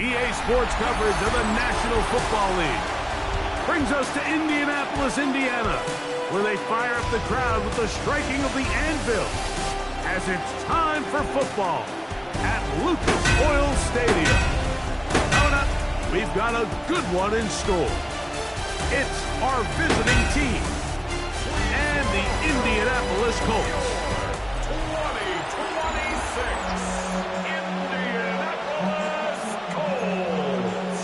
EA Sports coverage of the National Football League brings us to Indianapolis, Indiana, where they fire up the crowd with the striking of the anvil as it's time for football at Lucas Oil Stadium. Coming up, we've got a good one in store. It's our visiting team and the Indianapolis Colts. 2026 Indianapolis Colts.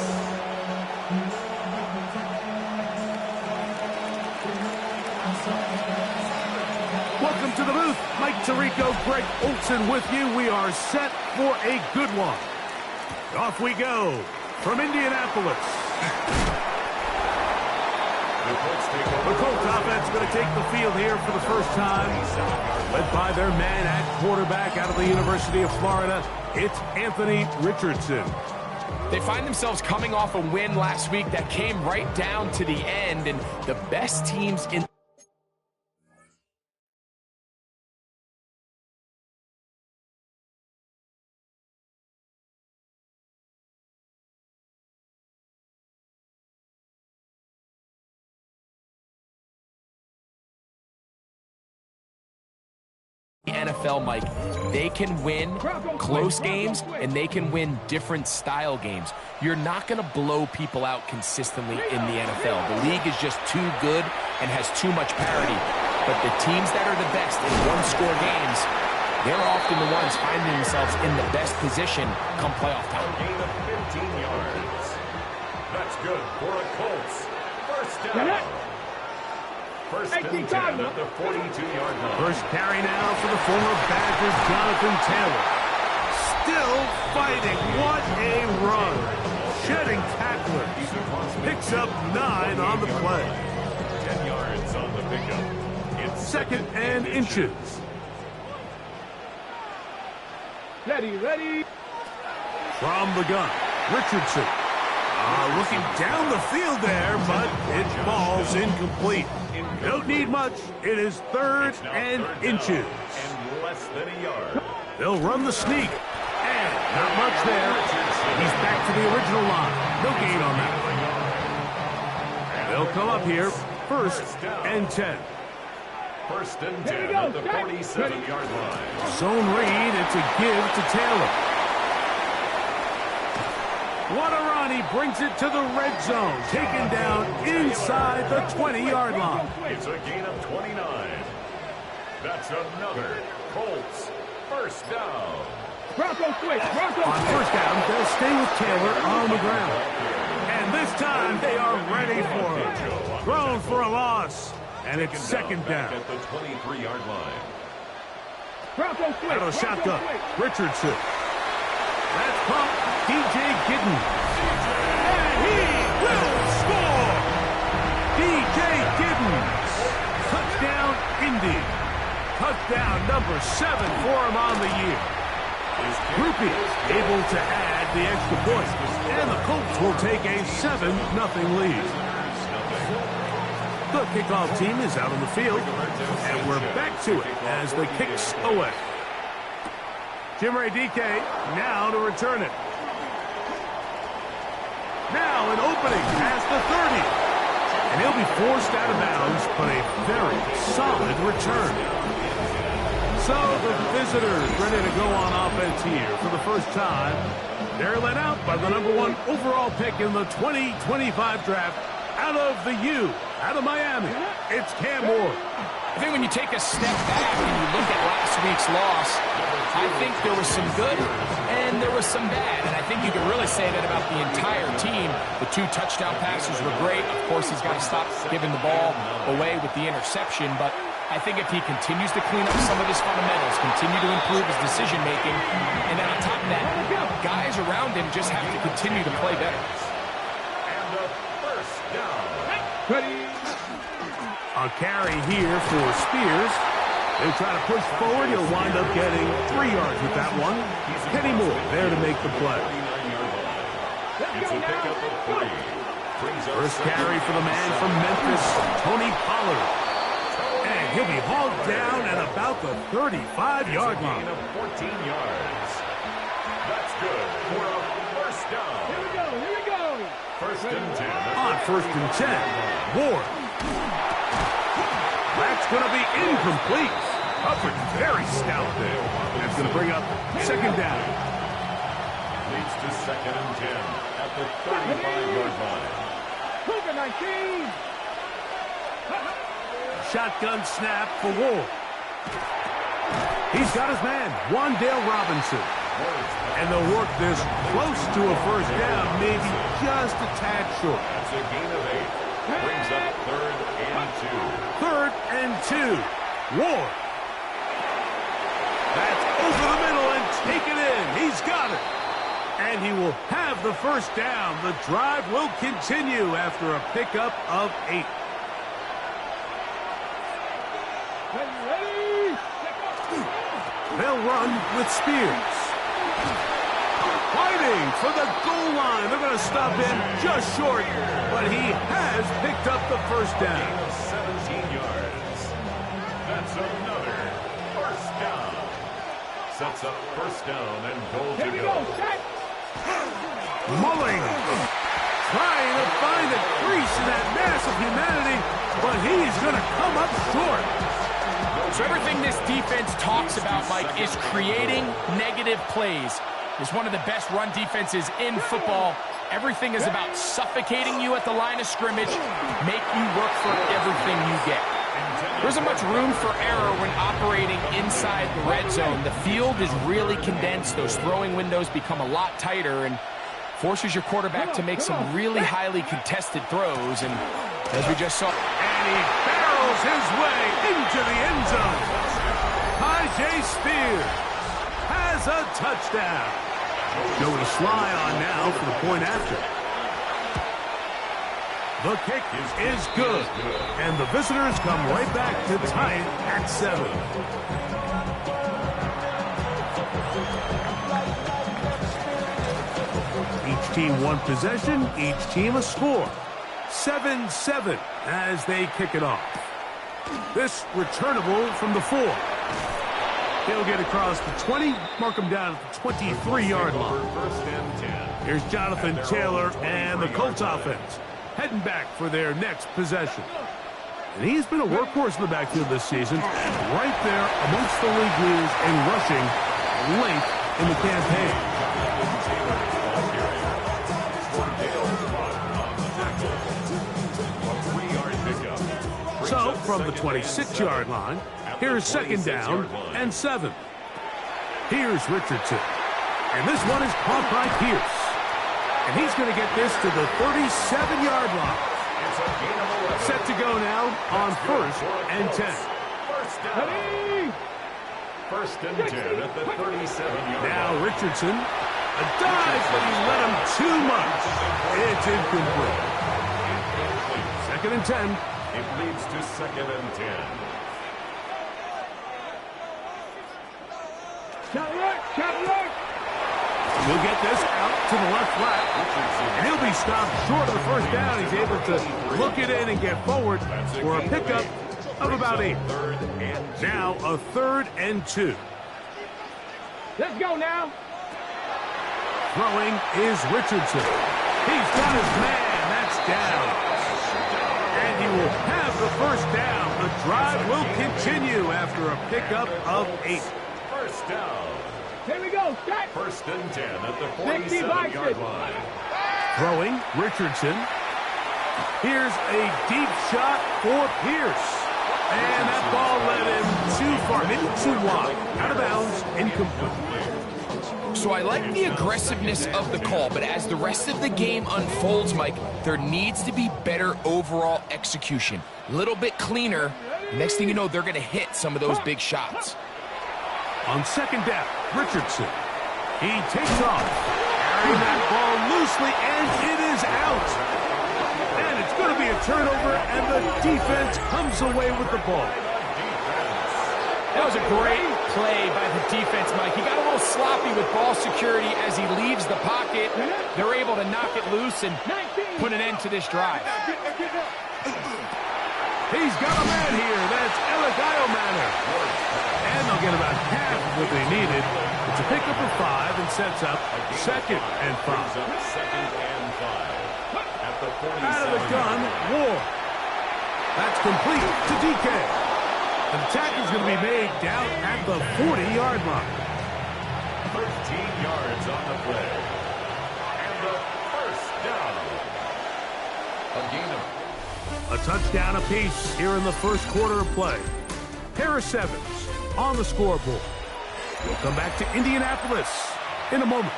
Welcome to the booth. Mike Tirico, Greg Olson with you. We are set for a good one. Off we go from Indianapolis. The Colts offense going to take the field here for the first time. Led by their man at quarterback out of the University of Florida, it's Anthony Richardson. They find themselves coming off a win last week that came right down to the end, and the best teams in the NFL, Mike. They can win close games, and they can win different style games. You're not going to blow people out consistently in the NFL. The league is just too good and has too much parity. But the teams that are the best in one-score games, they're often the ones finding themselves in the best position come playoff time. Gain of 15 yards. That's good for a Colts. First down. First and 10 at the 42-yard line. First carry now for the former Badgers, Jonathan Taylor. Still fighting. What a run. Shedding tacklers. Picks up 9 on the play. 10 yards on the pickup. It's second and inches. Ready. From the gun, Richardson. Looking down the field there, but it falls incomplete. Don't need much. It is third and inches. And less than a yard. They'll run the sneak. And not much there. He's back to the original line. No gain on that. They'll come up here. First and 10. First and 10 at the 47-yard line. Zone read. It's a give to Taylor. What a run. He brings it to the red zone. Taken down inside the 20-yard line. It's a gain of 29. That's another Colts first down. Bronco quick. On first down, they'll stay with Taylor on the ground. And this time they are ready for it. Thrown for a loss. And it's second down. At the 23-yard line. Bronco quick. Out of shotgun. Richardson. That's pumped. DJ Giddens. And he will score. DJ Giddens. Touchdown, Indy. Touchdown number 7 for him on the year. Groupie able to add the extra point. And the Colts will take a 7-0 lead. The kickoff team is out on the field. And we're back to it as the kicks away. Jimmy DK now to return it. Now an opening past the 30. And he'll be forced out of bounds, but a very solid return. So the visitors ready to go on offense here for the first time. They're led out by the number 1 overall pick in the 2025 draft out of the U, out of Miami. It's Cam Moore. I think when you take a step back and you look at last week's loss, I think there was some good and there was some bad. And I think you can really say that about the entire team. The 2 touchdown passes were great. Of course, he's got to stop giving the ball away with the interception. But I think if he continues to clean up some of his fundamentals, continue to improve his decision-making, and then on top of that, guys around him just have to continue to play better. And the first down. Ready. A carry here for Spears. They try to push forward. He'll wind up getting 3 yards with that one. Kenny Moore there to make the play. It's a pickup of 3. First carry for the man from Memphis, Tony Pollard. And he'll be hauled down at about the 35-yard line. Gain of 14 yards. That's good for a first down. Here we go. Here we go. First and 10. On first and 10, Ward. That's going to be incomplete. Coverage very stout there. That's going to bring up second down. Leads to second and 10 at the 35-yard line. Cougar 19. Shotgun snap for Ward. He's got his man, Wan'Dale Robinson. And they'll work this close to a first down, maybe just a tad short. That's a gain of 8. Brings up third and 2. Third and 2. Ward. That's over the middle and taken in. He's got it. And he will have the first down. The drive will continue after a pickup of 8. Ready. They'll run with Spears. Fighting for the goal line. They're going to stop him just short, but he has picked up the first down. Gain of 17 yards. That's another first down. Sets up first down and goal to Here we go. go. Set. Mulling. Trying to find a crease in that mass of humanity, but he's going to come up short. So everything this defense talks about, Mike, is creating negative plays. It's one of the best run defenses in football. Everything is about suffocating you at the line of scrimmage, make you work for everything you get. There isn't much room for error when operating inside the red zone. The field is really condensed. Those throwing windows become a lot tighter and forces your quarterback to make some really highly contested throws. And as we just saw... And he barrels his way into the end zone. J. Spears has a touchdown. Joey Sly on now for the point after. The kick is good. And the visitors come right back to tie it at 7. Each team one possession, each team a score. 7-7 as they kick it off. This returnable from the 4. He'll get across the 20, mark him down at the 23-yard line. First and 10. Here's Jonathan Taylor and the Colts offense heading back for their next possession. And he's been a workhorse in the backfield this season, right there amongst the league leaders in rushing late in the campaign. So, from the 26-yard line, here's second down and 7. Here's Richardson. And this one is caught by Pierce. And he's going to get this to the 37-yard line. Set to go now on first and 10. Ready. First and 10 at the 37-yard line. Now Richardson. A dive, but he let him too much. It's incomplete. Second and 10. It leads to second and 10. Shot. He'll get this out to the left flat. And he'll be stopped short of the first down. He's able to look it in and get forward for a pickup of about 8. Now a 3rd and 2. Let's go now. Throwing is Richardson. He's got his man. That's down. And he will have the first down. The drive will continue after a pickup of 8. First down. Here we go. Set. First and 10 at the 47-yard line. Throwing, Richardson. Here's a deep shot for Pierce. And that ball led him too far, maybe too wide. Out of bounds, incomplete. So I like the aggressiveness of the call, but as the rest of the game unfolds, Mike, there needs to be better overall execution. A little bit cleaner. Next thing you know, they're going to hit some of those big shots. On second down, Richardson. He takes off, carrying that ball loosely, and it is out. And it's going to be a turnover, and the defense comes away with the ball. That was a great play by the defense, Mike. He got a little sloppy with ball security as he leaves the pocket. They're able to knock it loose and put an end to this drive. He's got a man here. That's Eligayo Manor. And they'll get about half of what they needed. It's a pickup of 5 and sets up second and 5. Second and 5. At the 47. Out of the gun, Ward. That's complete to DK. The tackle is going to be made down at the 40-yard line. 13 yards on the play. And the first down. A gain of A touchdown apiece here in the first quarter of play. Pair of 7s on the scoreboard. We'll come back to Indianapolis in a moment.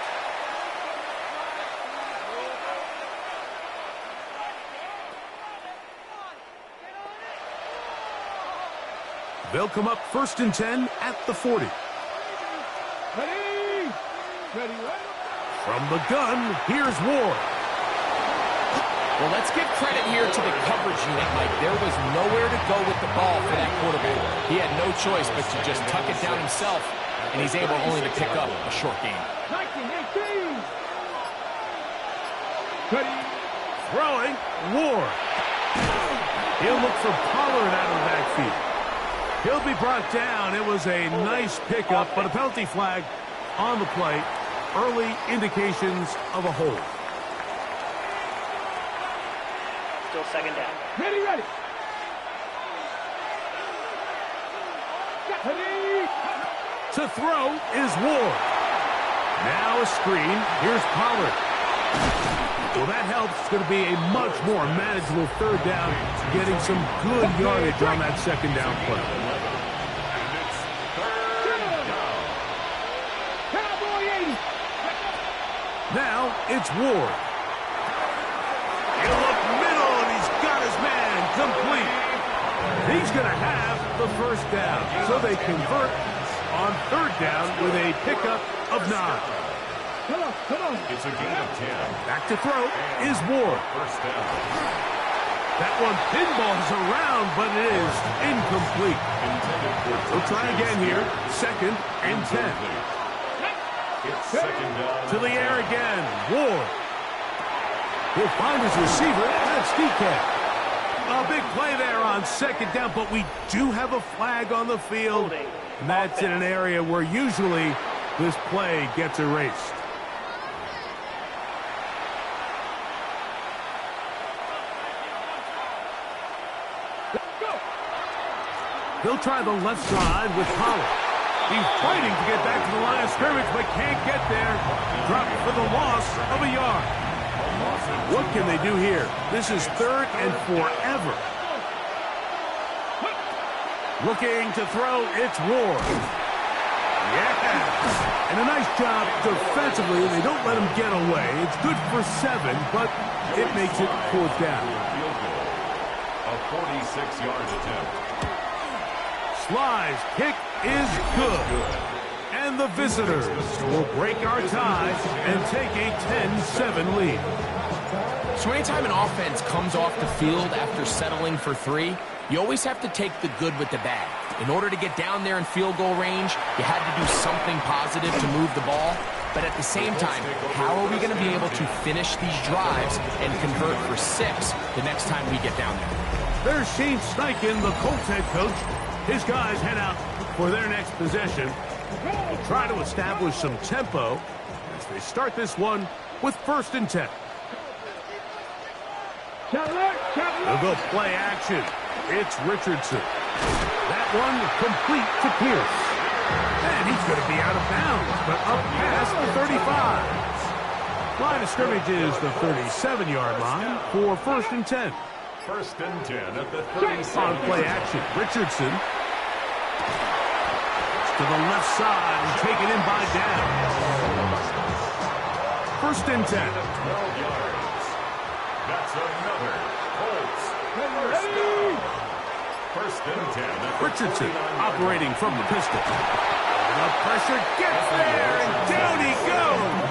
They'll come up first and 10 at the 40. Ready? Ready, From the gun, here's Ward. Well, let's give credit here to the coverage unit, Mike. There was nowhere to go with the ball for that quarterback. He had no choice but to just tuck it down himself, and he's able only to pick up a short gain. 19, 18. Ready? Throwing, Ward. He'll look for Pollard out of the backfield. He'll be brought down. It was a nice pickup, but a penalty flag on the play. Early indications of a hold. Still second down. Ready, ready. Ready. To throw is Ward. Now a screen. Here's Pollard. Well, that helps. It's going to be a much more manageable third down, getting some good yardage on that second down play. And it's third down. Cowboy 80. Now it's Ward. He'll look middle, and he's got his man complete. He's going to have the first down. So they convert on third down with a pickup of 9. Come on, come on. It's a gain of 10. Back to throw is Ward. First down. That one pinballs around, but it is incomplete. Intended for We'll try again here. Second and 10. It's second down. To the air again. Ward. He'll find his receiver. That's DK. A big play there on second down, but we do have a flag on the field. And that's in an area where usually this play gets erased. He'll try the left side with Pollard. He's fighting to get back to the line of scrimmage, but can't get there. Dropped for the loss of a yard. What can they do here? This is third and forever. Looking to throw, it's Ward. Yeah. And a nice job defensively. They don't let him get away. It's good for 7, but it makes it fourth down. Field goal. A 46-yard attempt. Sly's kick is good. And the visitors will break our tie and take a 10-7 lead. So anytime an offense comes off the field after settling for 3, you always have to take the good with the bad. In order to get down there in field goal range, you had to do something positive to move the ball. But at the same time, how are we going to be able to finish these drives and convert for 6 the next time we get down there? There's Shane Steichen, the Colts head coach. His guys head out for their next possession. They'll try to establish some tempo as they start this one with first and 10. They'll go play action. It's Richardson. That one complete to Pierce. And he's going to be out of bounds, but up past the 35. Line of scrimmage is the 37-yard line for first and 10. First and 10 at the 37. On play action, Richardson. To the left side and taken in by down. First and 10. 12 yards. That's another Colts. First down. First and 10. Richardson operating from the pistol. The pressure gets there, and down he goes.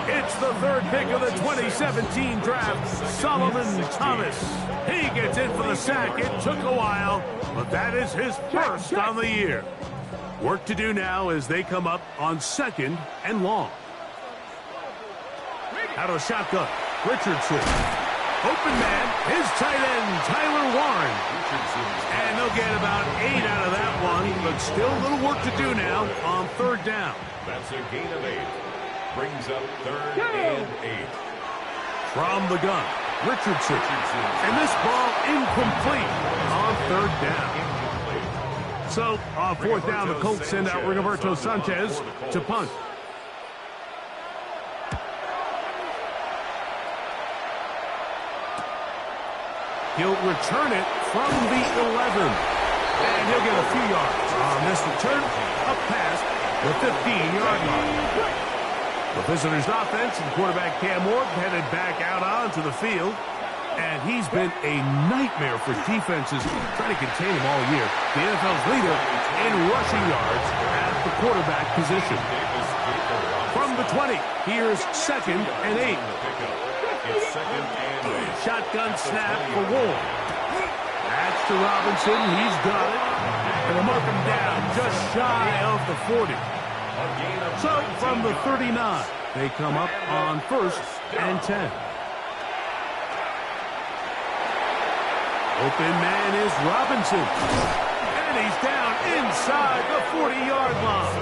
It's the third pick of the 2017 draft, Solomon Thomas. He gets in for the sack. It took a while, but that is his first on the year. Work to do now as they come up on second and long. Out of the shotgun, Richardson. Open man, his tight end, Tyler Warren. And they'll get about 8 out of that one, but still a little work to do now on third down. That's a gain of 8. Brings up third and 8. From the gun, Richardson. And this ball incomplete on third down. So, on fourth down, the Colts send out Rigoberto Sanchez to punt. He'll return it from the 11. And he'll get a few yards on this return, up past the 15-yard line. The visitors' offense and quarterback Cam Ward headed back out onto the field. And he's been a nightmare for defenses trying to contain him all year. The NFL's leader in rushing yards at the quarterback position. From the 20, here's 2nd and 8. It's 2nd and 8. Shotgun snap for Ward. That's to Robinson. He's got it. And they'll mark him down just shy of the 40. So from the 39, they come up on 1st and 10. Open man is Robinson. And he's down inside the 40-yard line.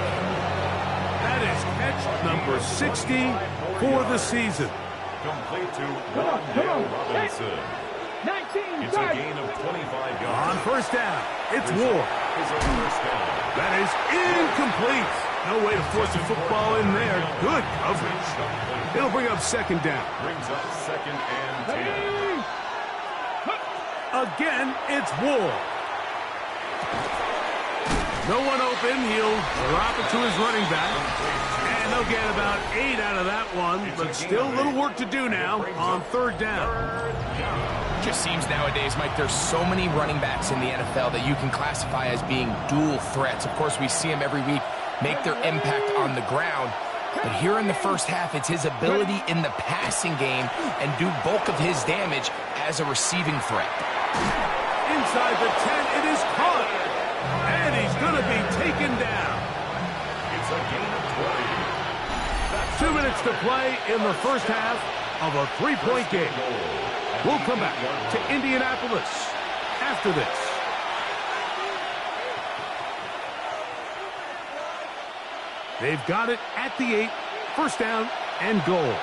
That is catch number 60 for the season. Complete to Wandale Robinson. 19, It's a gain of 25 yards. On first down, it's Ward. That is incomplete. No way to force the football in there. Good coverage. It'll bring up 2nd down. Brings up 2nd and 10. Again, it's Ward. No one open. He'll drop it to his running back. And they'll get about 8 out of that one, but still a little work to do now on 3rd down. Just seems nowadays, Mike, there's so many running backs in the NFL that you can classify as being dual threats. Of course, we see them every week make their impact on the ground. But here in the first half, it's his ability in the passing game and do bulk of his damage as a receiving threat. Inside the 10, it is caught. And he's going to be taken down. It's a gain of 20. 2 minutes to play in the first half of a 3-point game. We'll come back to Indianapolis after this. They've got it at the 8, 1st down and goal.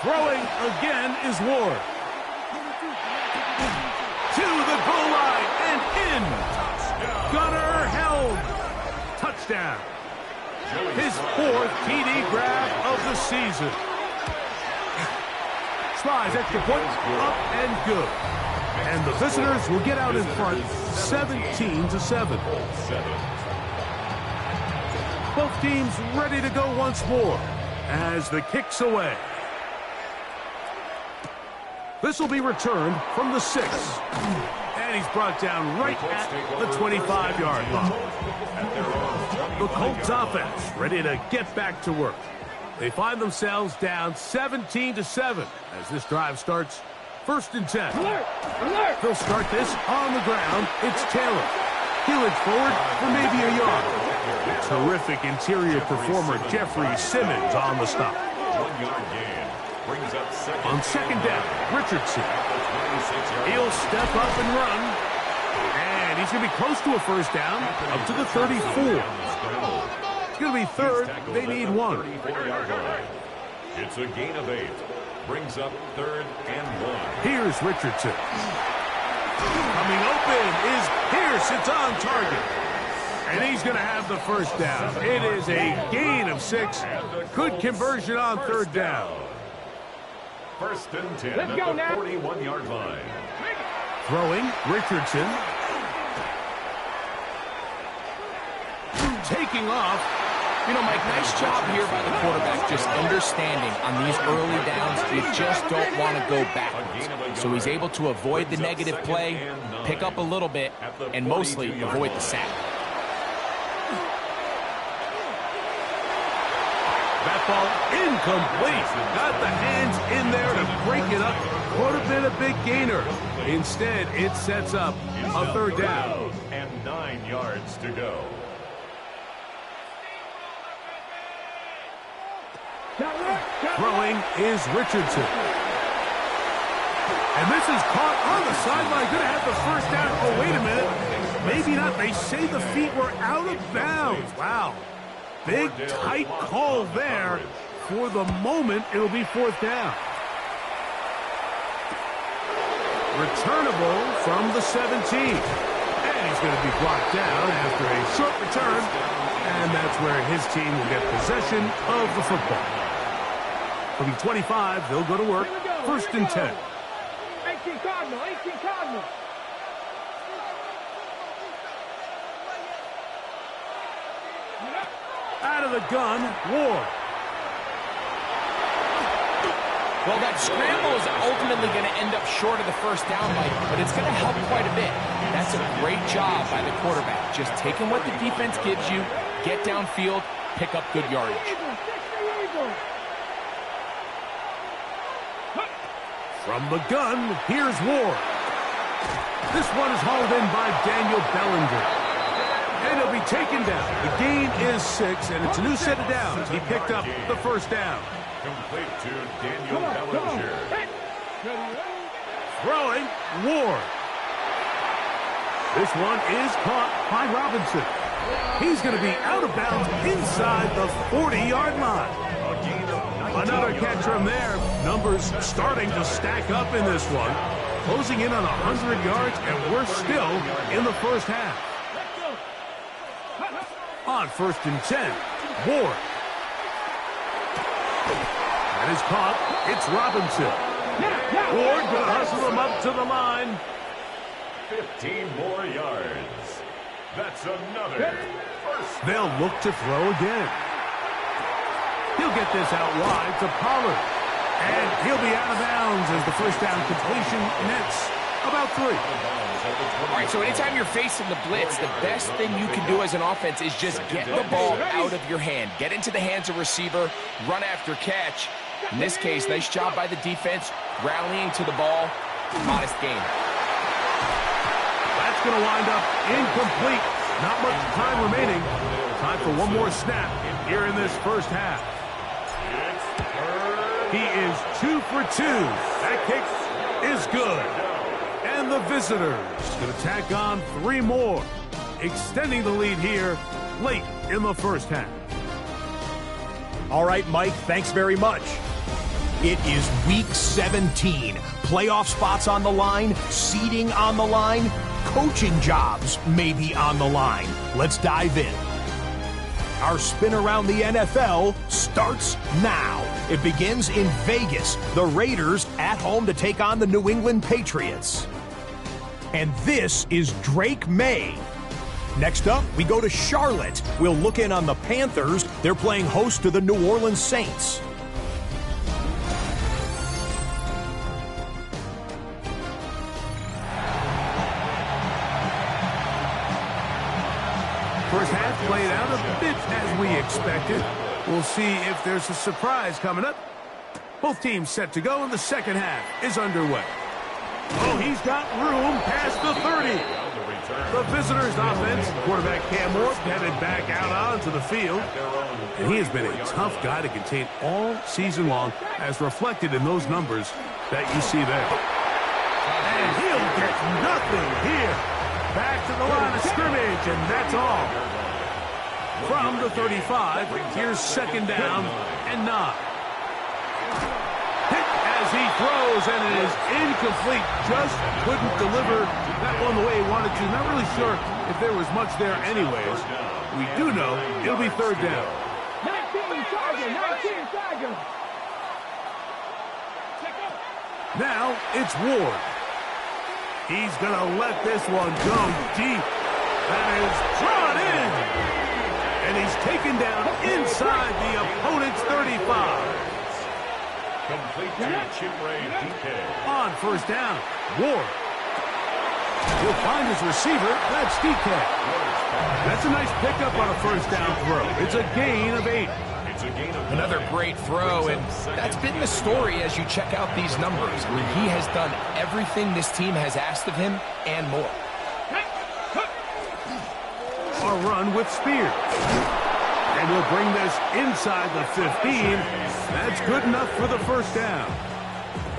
Throwing again is Ward. To the goal line and in. Gunner held. Touchdown. His 4th TD grab of the season. Slides extra point up and good. And the visitors will get out in front 17-7. Both teams ready to go once more as the kick's away. This will be returned from the 6. And he's brought down right at the 25-yard line. The Colts offense ready to get back to work. They find themselves down 17-7 as this drive starts 1st and 10. Alert! Alert! They'll start this on the ground. It's Taylor. He'll head forward for maybe a yard. Terrific interior performer Jeffrey Simmons on the stop. 1-yard gain. Brings up 2nd. On 2nd down, Richardson. He'll step up and run. And he's going to be close to a 1st down, up to the 34. It's going to be 3rd. They need 1. It's a gain of 8. Brings up 3rd and 1. Here's Richardson. Coming open is Pierce. It's on target. And he's going to have the 1st down. It is a gain of 6. Good conversion on 3rd down. 1st and 10 Let's at go the now. 41-yard line. Throwing, Richardson. Taking off. You know, Mike, nice job here by the quarterback, just understanding on these early downs, you just don't want to go backwards. So he's able to avoid the negative play, pick up a little bit, and mostly avoid the sack. That ball incomplete. Got the hands in there to break it up. Would have been a big gainer. Instead, it sets up a 3rd down. And 9 yards to go. Now, Throwing is Richardson. And this is caught on the sideline. Going to have the first down. Oh, wait a minute. Maybe not. They say the feet were out of bounds. Wow. Big, tight call there. For the moment, it'll be fourth down. Returnable from the 17. And he's going to be blocked down after a short return. And that's where his team will get possession of the football. From 25, they'll go to work. First and 10. 18 Cardinal, 18 Cardinal. Out of the gun, Ward. Well, that scramble is ultimately going to end up short of the first down, Mike, but it's going to help quite a bit. That's a great job by the quarterback. Just taking what the defense gives you, get downfield, pick up good yardage. From the gun, here's Ward. This one is hauled in by Daniel Bellinger. And he'll be taken down. The gain is 6, and it's a new set of downs. He picked up the first down. Complete to Daniel Bellinger. Throwing, Ward. This one is caught by Robinson. He's going to be out of bounds inside the 40-yard line. Another catch from there. Numbers starting to stack up in this one. Closing in on 100 yards, and we're still in the first half. On first and 10, Ward. That is caught. It's Robinson. Ward going to hustle him up to the line. 15 more yards. That's another first. They'll look to throw again. He'll get this out wide to Pollard. And he'll be out of bounds as the first down completion nets about 3. All right, so anytime you're facing the blitz, the best thing you can do as an offense is just get the ball out of your hand. Get into the hands of receiver, run after catch. In this case, nice job by the defense, rallying to the ball. Modest gain. That's going to wind up incomplete. Not much time remaining. Time for one more snap here in this first half. He is 2 for 2. That kick is good. And the visitors going to tack on 3 more, extending the lead here late in the first half. All right, Mike, thanks very much. It is week 17. Playoff spots on the line, seeding on the line, coaching jobs may be on the line. Let's dive in. Our spin around the NFL starts now. It begins in Vegas. The Raiders at home to take on the New England Patriots. And this is Drake May. Next up, we go to Charlotte. We'll look in on the Panthers. They're playing host to the New Orleans Saints. First half played out a bit as we expected. We'll see if there's a surprise coming up. Both teams set to go, and the second half is underway. Oh, he's got room past the 30. The visitors' offense, quarterback Cam Moore headed back out onto the field. And he has been a tough guy to contain all season long, as reflected in those numbers that you see there. And he'll get nothing here. Back to the line of scrimmage, and that's all. From the 35, here's second down and 9. Hit as he throws, and it is incomplete. Just couldn't deliver that one the way he wanted to. Not really sure if there was much there anyways. We do know it'll be third down. 19 Tiger. Now it's Ward. He's going to let this one go deep. That is drawn in. And he's taken down inside the opponent's 35. Complete to Chip Ray DK. On first down, Ward. He'll find his receiver. That's DK. That's a nice pickup on a first down throw. It's a gain of 8. Another great throw, and that's been the story as you check out these numbers. I mean, he has done everything this team has asked of him and more. A run with Spears. And we'll bring this inside the 15. That's good enough for the first down.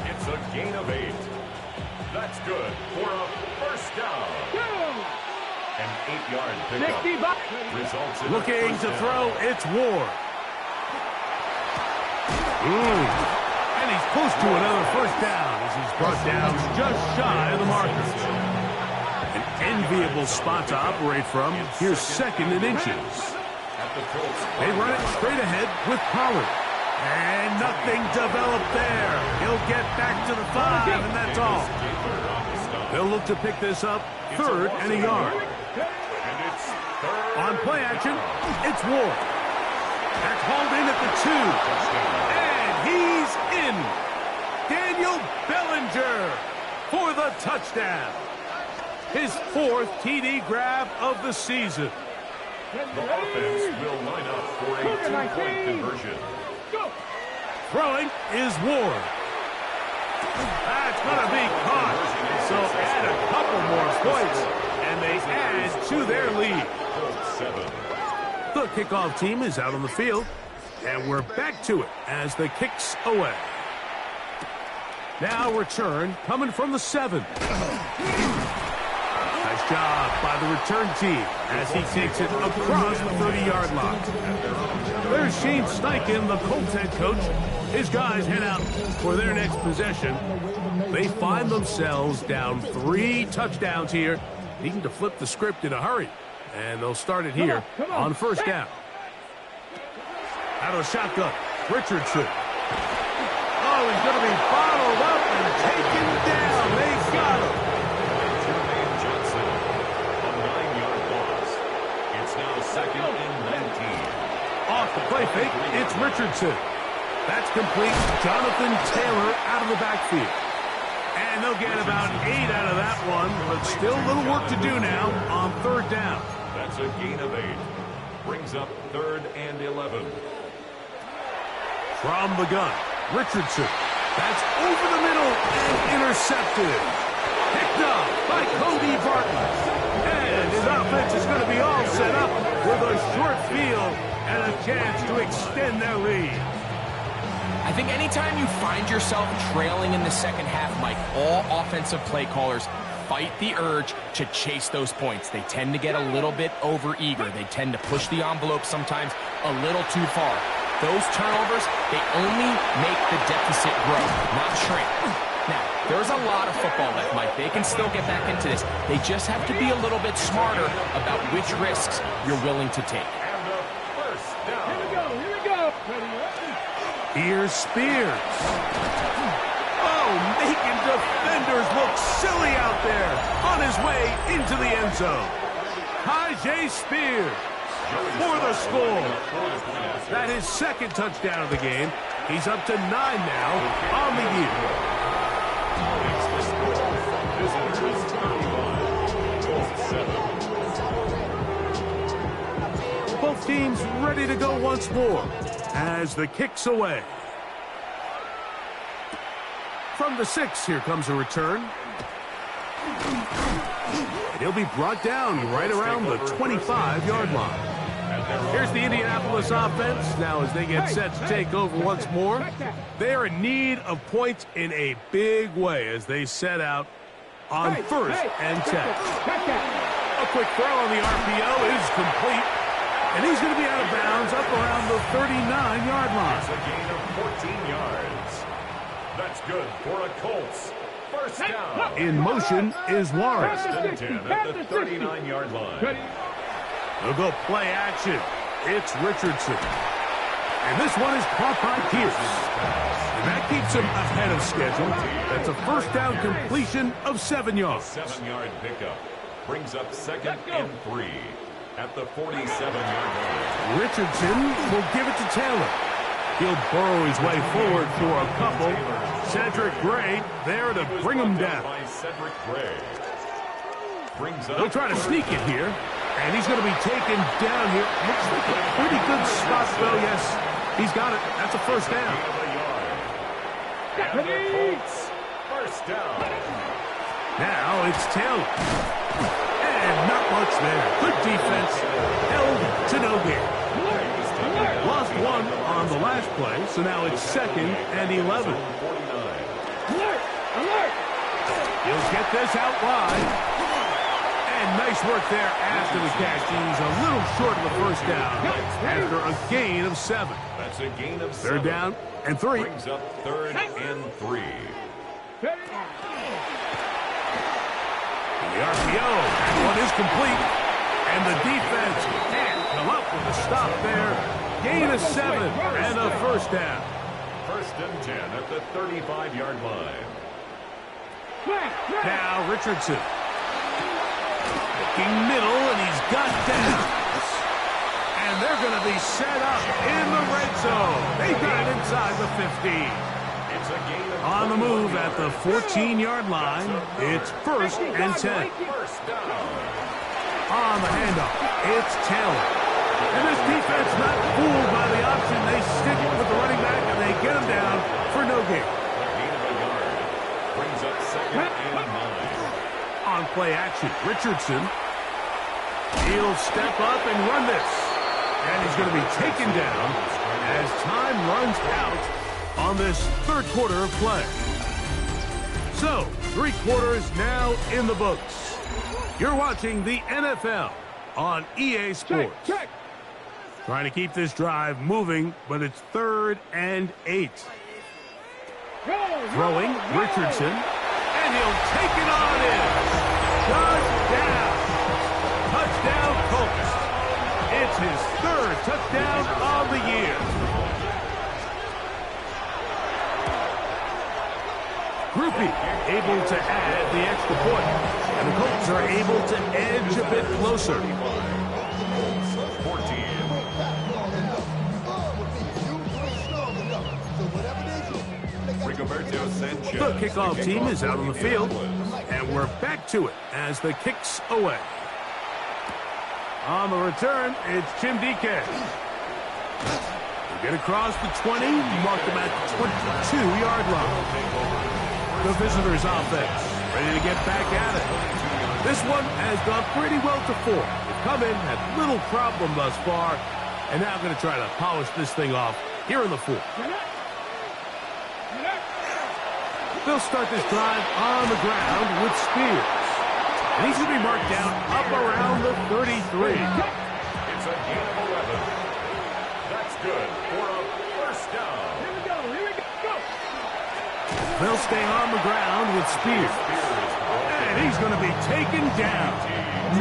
It's a gain of 8. That's good for a first down. An 8-yard pickup. Results in looking to throw, it's Ward. And he's close to another first down as he's brought down just shy of the markers. An enviable spot to operate from. Here's second and inches. They run it straight ahead with Pollard. And nothing developed there. He'll get back to the 5, and that's all. They'll look to pick this up, third and a yard. On play action, it's Ward. That's hauled in at the 2. And he's in. Daniel Bellinger for the touchdown. His 4th TD grab of the season. The offense will line up for a 2-point conversion. Throwing is Ward. That's going to be caught. So add a couple more points, and they add to their lead. 7. The kickoff team is out on the field, and we're back to it as the kick's away. Now return coming from the 7. Nice job by the return team as he takes it across the 30-yard line. There's Shane Steichen, the Colts head coach. His guys head out for their next possession. They find themselves down 3 touchdowns here, needing to flip the script in a hurry. And they'll start it here on first down. Out of shotgun, Richardson. Oh, he's going to be bottled up and taken down. They got him. Johnson, a 9-yard loss. It's now second and 19. Off the play fake, it's Richardson. That's complete. Jonathan Taylor out of the backfield. And they'll get about 8 out of that one, but still a little work to do now on third down. That's a gain of 8. Brings up third and 11. From the gun, Richardson. That's over the middle and intercepted. Picked up by Cody Barton. And his offense is going to be all set up with a short field and a chance to extend their lead. I think anytime you find yourself trailing in the second half, Mike, all offensive play callers fight the urge to chase those points. They tend to get a little bit overeager. They tend to push the envelope sometimes a little too far. Those turnovers, they only make the deficit grow, not shrink. Now, there's a lot of football left, Mike. They can still get back into this. They just have to be a little bit smarter about which risks you're willing to take. And a first down. Here we go. Here's Spears. Oh, making defenders look silly out there on his way into the end zone. Tyjae Spears for the score. That is second touchdown of the game. He's up to 9 now on the year. Both teams ready to go once more as the kick's away. From the 6, here comes a return. And he'll be brought down right around the 25-yard line. Here's the Indianapolis offense. Now as they get set to take over once more, they're in need of points in a big way as they set out on first and 10. A quick throw on the RPO is complete. And he's going to be out of bounds up around the 39-yard line. That's a gain of 14 yards. That's good for a Colts. First down. In motion is Warren. First and 10 at the 39-yard line. They'll go play action. It's Richardson. And this one is caught by Pierce. And that keeps him ahead of schedule. That's a first down completion of 7 yards. 7-yard pickup. Brings up second and 3 at the 47-yard line. Richardson will give it to Taylor. He'll burrow his way forward for a couple. Cedric Gray there to bring him down. By Cedric Gray. Brings up. He'll try to sneak it here. And he's going to be taken down here. Looks like a pretty good spot, though. Yes, he's got it. That's a first down. And the Colts, first down. Now it's Taylor. And not much there. Good defense. Held to no gain. Lost one on the last play, so now it's 2nd and 11. Alert! Alert! He'll get this out wide. And nice work there after the catch. He's a little short of the first down after a gain of 7. That's a gain of 7. 3rd down and 3. Brings up 3rd and 3. The RPO, that one is complete. And the defense can't come up with a stop there. Gain of 7 and a first down. 1st and 10 at the 35-yard line. Now Richardson. Looking middle, and he's got down. And they're going to be set up in the red zone. They got it inside the 15. It's a gain of On the move at the 14-yard line, it's 1st and 10. first down. On the handoff, it's Taylor. And this defense not fooled by the option. They stick with the running back, and they get him down for no gain. A gain of a yard. Brings up 2nd and 9. On play action, Richardson. He'll step up and run this. And he's going to be taken down as time runs out on this 3rd quarter of play. So, 3 quarters now in the books. You're watching the NFL on EA Sports. Trying to keep this drive moving, but it's 3rd and 8. Throwing, Richardson, and he'll take it on in. Touchdown! Touchdown, Colts. It's his 3rd touchdown of the year. Groupie able to add the extra point. And the Colts are able to edge a bit closer. 14. Rigoberto Sanchez. The kickoff team is out on the field. And we're back to it as the kick's away. On the return, it's Jim DK. They get across the 20, mark them at the 22-yard line. The visitors' offense ready to get back at it. This one has gone pretty well to 4. They've come in, had little problem thus far, and now going to try to polish this thing off here in the 4th. They'll start this drive on the ground with Spears. And he's going to be marked down up around the 33. It's a gain of 11. That's good for a first down. Here we go. They'll stay on the ground with Spears. And he's going to be taken down.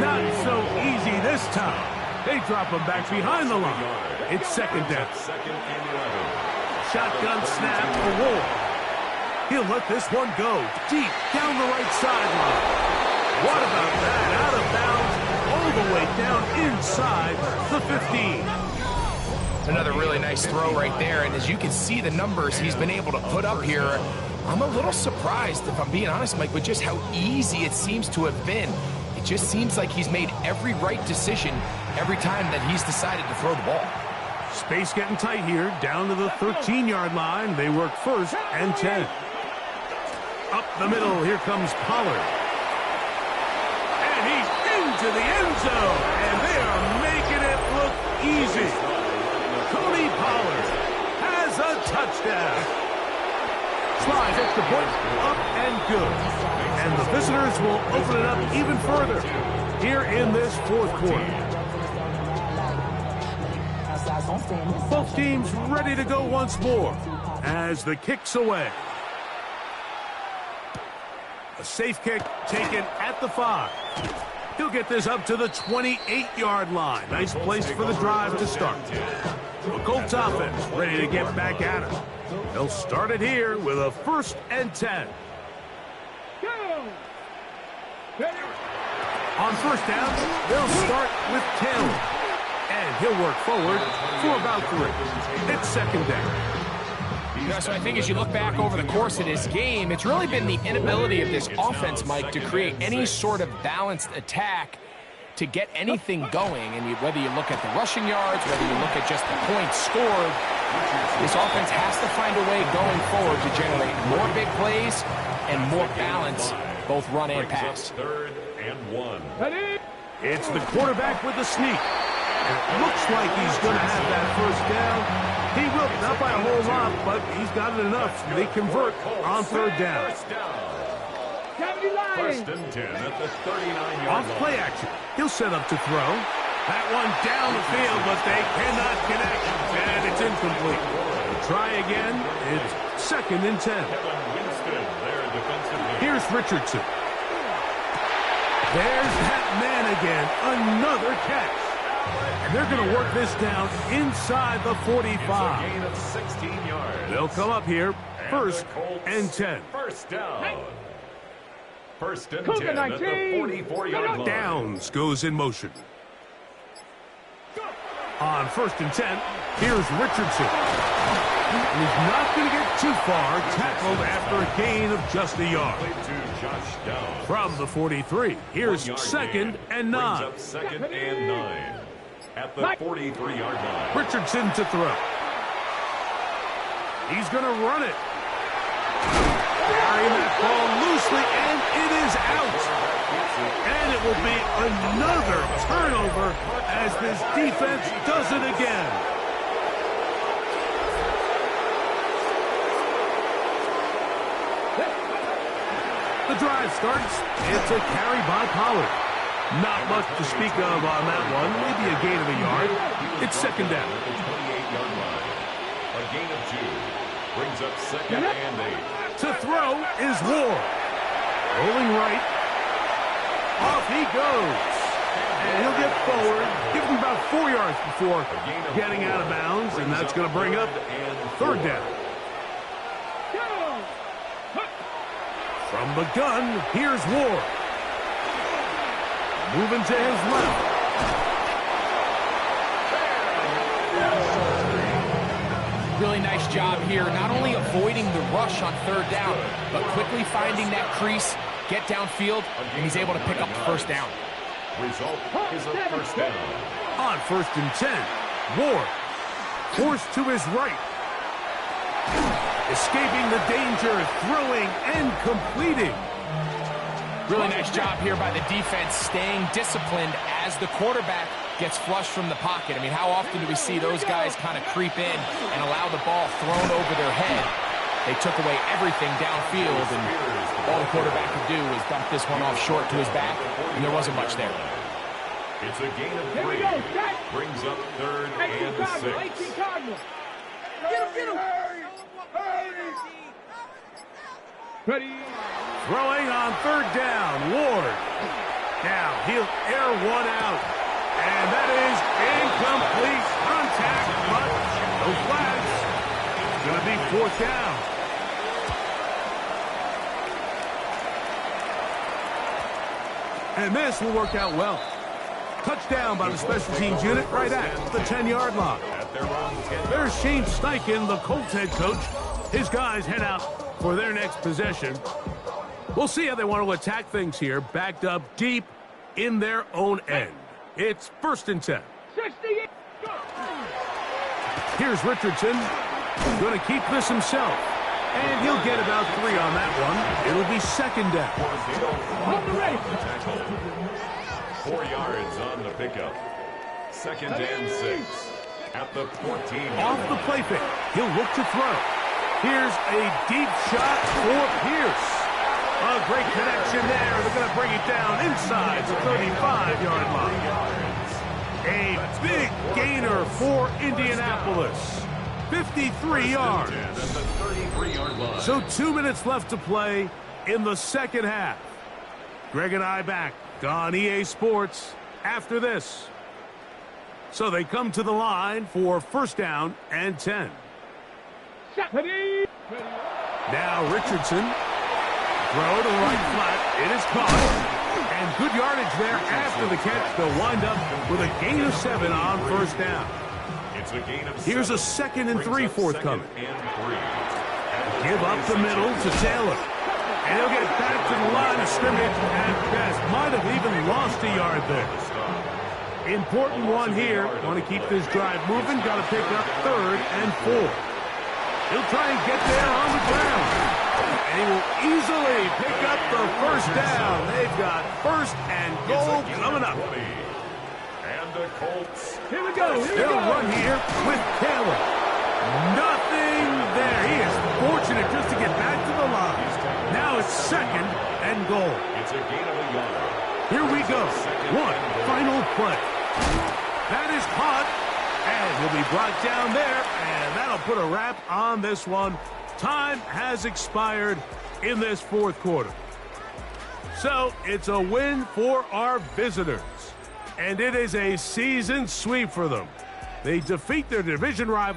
Not so easy this time. They drop him back behind the line. It's 2nd down. 2nd and 11. Shotgun snap for Ward. He'll let this one go deep down the right sideline. What about that? Out of bounds, all the way down inside the 15. Another really nice throw right there, and as you can see the numbers he's been able to put up here, I'm a little surprised, if I'm being honest, Mike, with just how easy it seems to have been. It just seems like he's made every right decision every time that he's decided to throw the ball. Space getting tight here, down to the 13-yard line. They work 1st and 10. Up the middle, here comes Pollard. And he's into the end zone, and they are making it look easy. Tony Pollard has a touchdown. Slides extra point, up and good. And the visitors will open it up even further here in this 4th quarter. Both teams ready to go once more as the kick's away. A safe kick taken at the 5. He'll get this up to the 28-yard line. Nice place for the drive to start. The Colts offense ready to get back at it. They'll start it here with a 1st and 10. On 1st down, they'll start with Taylor. And he'll work forward for about 3. It's 2nd down. So I think as you look back over the course of this game, it's really been the inability of this offense, Mike, to create any sort of balanced attack to get anything going. And whether you look at the rushing yards, whether you look at just the points scored, this offense has to find a way going forward to generate more big plays and more balance, both run and pass. 3rd and 1. It's the quarterback with the sneak. It looks like he's going to have that first down. He will, not by a whole lot, but he's got it enough. They convert on third down. First and 10 at the 39-yard line. Off play action. He'll set up to throw. That one down the field, but they cannot connect. And it's incomplete. Try again. It's second and 10. Here's Richardson. There's that man again. Another catch. And they're going to work this down inside the 45. It's a gain of 16 yards. They'll come up here. First and 10. First down. First and 10 at the 44-yard line. Downs goes in motion. On first and 10, here's Richardson. He's not going to get too far, tackled after a gain of just a yard. From the 43, here's second and 9. Brings up second and 9 at the 43-yard line. Richardson to throw. He's going to run it. Carrying that ball loosely, and it is out. And it will be another turnover as this defense does it again. The drive starts. It's a carry by Pollard. Not much to speak of on that one. Maybe a gain of a yard. It's second down. At the 28-yard line. A gain of 2 brings up second and 8. To throw is Ward. Rolling right. Off he goes. And he'll get forward. Give him about 4 yards before getting out of bounds. And that's going to bring up third down. From the gun, here's Ward. Moving to his left. Really nice job here, not only avoiding the rush on third down, but quickly finding that crease, get downfield, and he's able to pick up the first down. Result is a first down. On first and 10, Ward forced to his right. Escaping the danger, throwing and completing. Really nice job here by the defense, staying disciplined as the quarterback gets flushed from the pocket. I mean, how often do we see those guys kind of creep in and allow the ball thrown over their head? They took away everything downfield, and all the quarterback could do was dump this one off short to his back, and there wasn't much there. It's a gain of 3. Brings up third and 6. Get him! Ready? Throwing on third down, Ward. Now he'll air one out. And that is incomplete contact, but no flags. It's going to be fourth down. And this will work out well. Touchdown by the special teams unit right at the 10-yard line. There's Shane Steichen, the Colts head coach. His guys head out for their next possession. We'll see how they want to attack things here, backed up deep in their own end. It's first and 10. 68. Here's Richardson. Going to keep this himself. And he'll get about 3 on that one. It'll be second down. 4 yards on the pickup. Second and 6 at the 14. Off the play fake. He'll look to throw. Here's a deep shot for Pierce. A great connection there. They're going to bring it down inside the 35-yard line. A big gainer for Indianapolis. 53 yards. So 2 minutes left to play in the second half. Greg and I back on EA Sports after this. So they come to the line for first down and 10. Now Richardson. Throw to the right flat. It is caught. And good yardage there after the catch. They'll wind up with a gain of 7 on first down. It's a gain of 7. Here's a second and 3 forthcoming. Give up the middle to Taylor. And he'll get back to the line of scrimmage at best. Might have even lost a yard there. Important one here. Want to keep this drive moving. Got to pick up third and 4. He'll try and get there on the ground. And he will easily pick up the first down. They've got first and goal coming up. And the Colts. Here we go. Here we They'll go. run here with Taylor. Nothing there. He is fortunate just to get back to the line. Now it's 2nd and goal. It's a gain of a yard. Here we go. One final play. That is caught, and he'll be brought down there, and that'll put a wrap on this one. Time has expired in this 4th quarter. So it's a win for our visitors, and it is a season sweep for them. They defeat their division rival.